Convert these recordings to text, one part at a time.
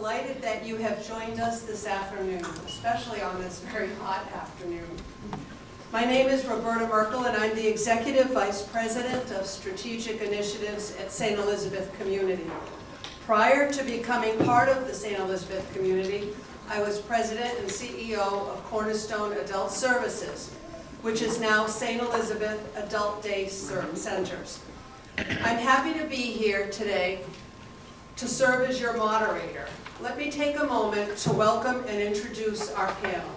delighted that you have joined us this afternoon, especially on this very hot afternoon. My name is Roberta Merkel, and I'm the Executive Vice President of Strategic Initiatives at St. Elizabeth Community. Prior to becoming part of the St. Elizabeth Community, I was President and CEO of Cornerstone Adult Services, which is now St. Elizabeth Adult Day Centers. I'm happy to be here today to serve as your moderator. Let me take a moment to welcome and introduce our panel.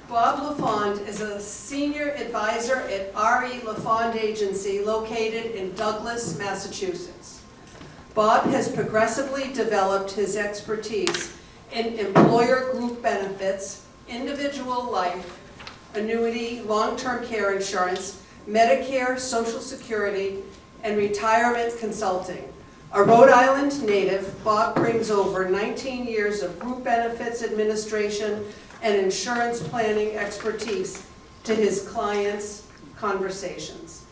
Bob LaFond is a senior advisor at R.E. LaFond Agency located in Douglas, Massachusetts. Bob has progressively developed his expertise in employer group benefits, individual life, annuity, long-term care insurance, Medicare, Social Security, and retirement consulting. A Rhode Island native, Bob brings over 19 years of group benefits administration and insurance planning expertise to his clients' conversations.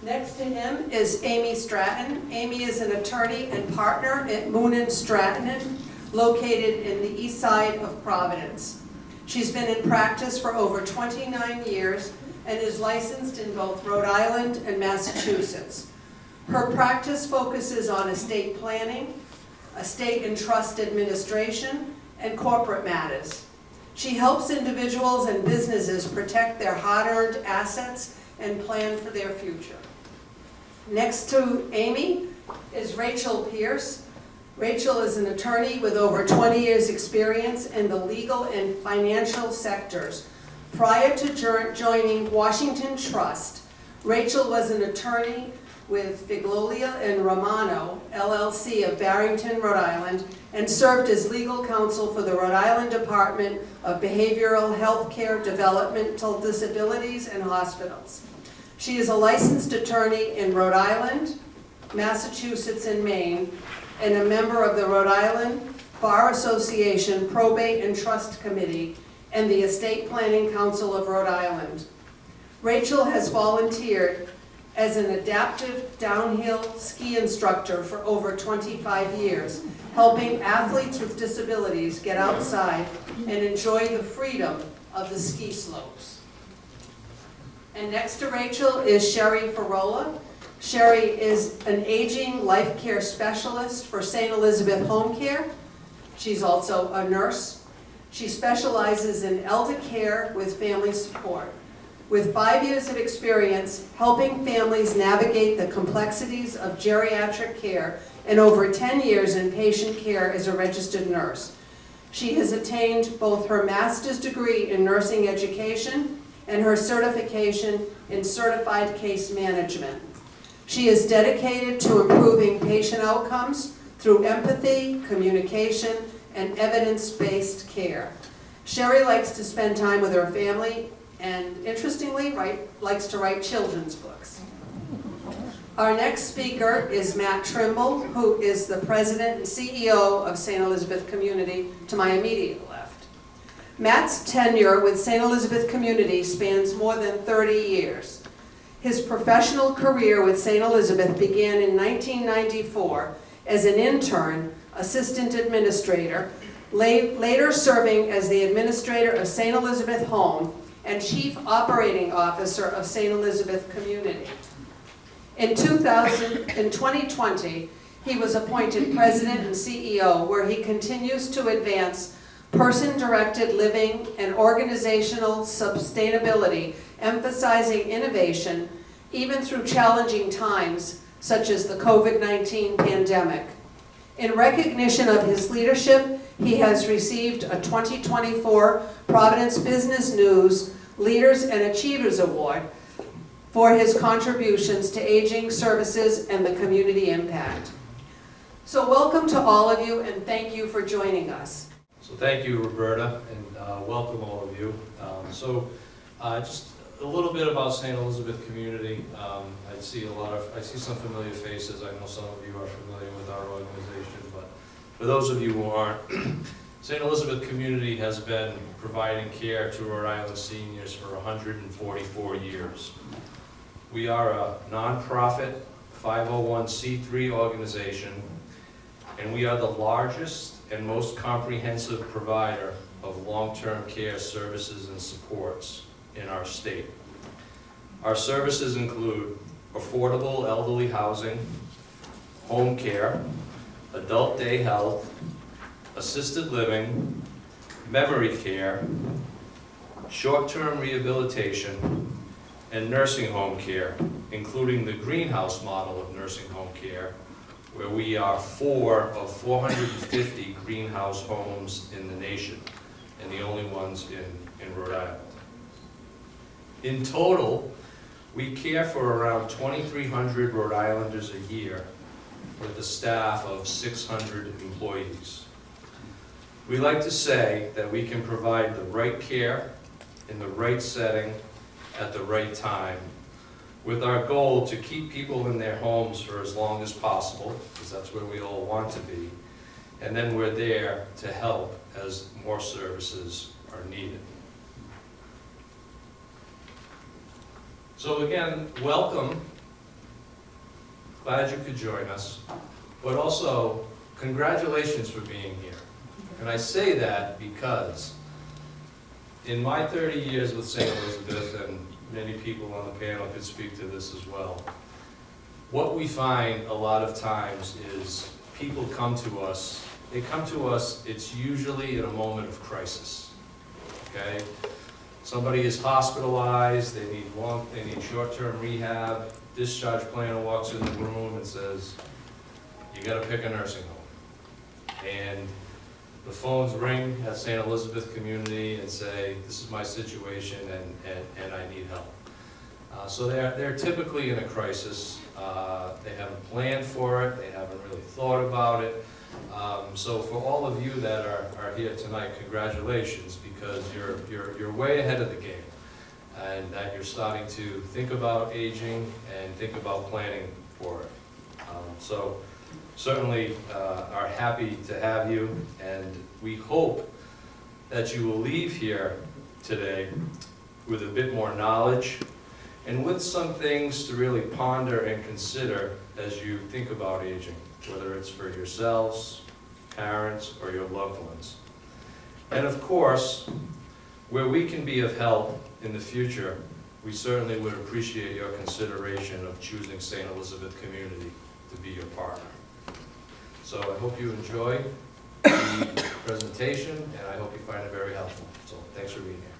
Next to him is Amy Stratton. Amy is an attorney and partner at Moon & Stratton, located in the east side of Providence. She's been in practice for over 29 years and is licensed in both Rhode Island and Massachusetts. Her practice focuses on estate planning, estate and trust administration, and corporate matters. She helps individuals and businesses protect their hard-earned assets and plan for their future. Next to Amy is Rachel Pierce. Rachel is an attorney with over 20 years experience in the legal and financial sectors. Prior to joining Washington Trust, Rachel was an attorney with Figlolia and Romano, LLC of Barrington, Rhode Island, and served as legal counsel for the Rhode Island Department of Behavioral Health Care, Developmental Disabilities, and Hospitals. She is a licensed attorney in Rhode Island, Massachusetts, and Maine, and a member of the Rhode Island Bar Association Probate and Trust Committee and the Estate Planning Council of Rhode Island. Rachel has volunteered as an adaptive downhill ski instructor for over 25 years, helping athletes with disabilities get outside and enjoy the freedom of the ski slopes. And next to Rachel is Sherry Farola. Sherry is an aging life care specialist for St. Elizabeth Home Care. She's also a nurse. She specializes in elder care with family support. With 5 years of experience helping families navigate the complexities of geriatric care and over 10 years in patient care as a registered nurse. She has attained both her master's degree in nursing education and her certification in certified case management. She is dedicated to improving patient outcomes through empathy, communication, and evidence-based care. Sherry likes to spend time with her family and, interestingly, likes to write children's books. Our next speaker is Matt Trimble, who is the President and CEO of St. Elizabeth Community, to my immediate left. Matt's tenure with St. Elizabeth Community spans more than 30 years. His professional career with St. Elizabeth began in 1994 as an intern, assistant administrator, later serving as the administrator of St. Elizabeth Home and chief operating officer of St. Elizabeth Community. In 2020, he was appointed president and CEO, where he continues to advance person-directed living and organizational sustainability, emphasizing innovation even through challenging times such as the COVID-19 pandemic. In recognition of his leadership, he has received a 2024 Providence Business News Leaders and Achievers Award for his contributions to aging services and the community impact. So welcome to all of you, and thank you for joining us. So thank you, Roberta, and welcome all of you. Just a little bit about St. Elizabeth Community. I see some familiar faces. I know some of you are familiar with our organization, but for those of you who aren't, St. Elizabeth Community has been providing care to Rhode Island seniors for 144 years. We are a nonprofit 501c3 organization and we are the largest and most comprehensive provider of long-term care services and supports in our state. Our services include affordable elderly housing, home care, adult day health, assisted living, memory care, short-term rehabilitation, and nursing home care, including the greenhouse model of nursing home care, where we are 4 of 450 greenhouse homes in the nation, and the only ones in Rhode Island. In total, we care for around 2,300 Rhode Islanders a year with a staff of 600 employees. We like to say that we can provide the right care in the right setting at the right time, with our goal to keep people in their homes for as long as possible, because that's where we all want to be, and then we're there to help as more services are needed. So again, welcome. Glad you could join us, but also congratulations for being here. And I say that because in my 30 years with St. Elizabeth, and many people on the panel could speak to this as well, what we find a lot of times is people come to us, it's usually in a moment of crisis, okay? Somebody is hospitalized, they need short-term rehab, discharge planner walks in the room and says, you gotta pick a nursing home. And the phones ring at St. Elizabeth Community and say, this is my situation and I need help. So they're typically in a crisis. They haven't planned for it, they haven't really thought about it. So for all of you that are here tonight, congratulations, because you're way ahead of the game, and that you're starting to think about aging and think about planning for it. So certainly are happy to have you, and we hope that you will leave here today with a bit more knowledge and with some things to really ponder and consider as you think about aging, whether it's for yourselves, parents, or your loved ones. And of course, where we can be of help in the future, we certainly would appreciate your consideration of choosing St. Elizabeth Community to be your partner. So I hope you enjoy the presentation, and I hope you find it very helpful. So thanks for being here.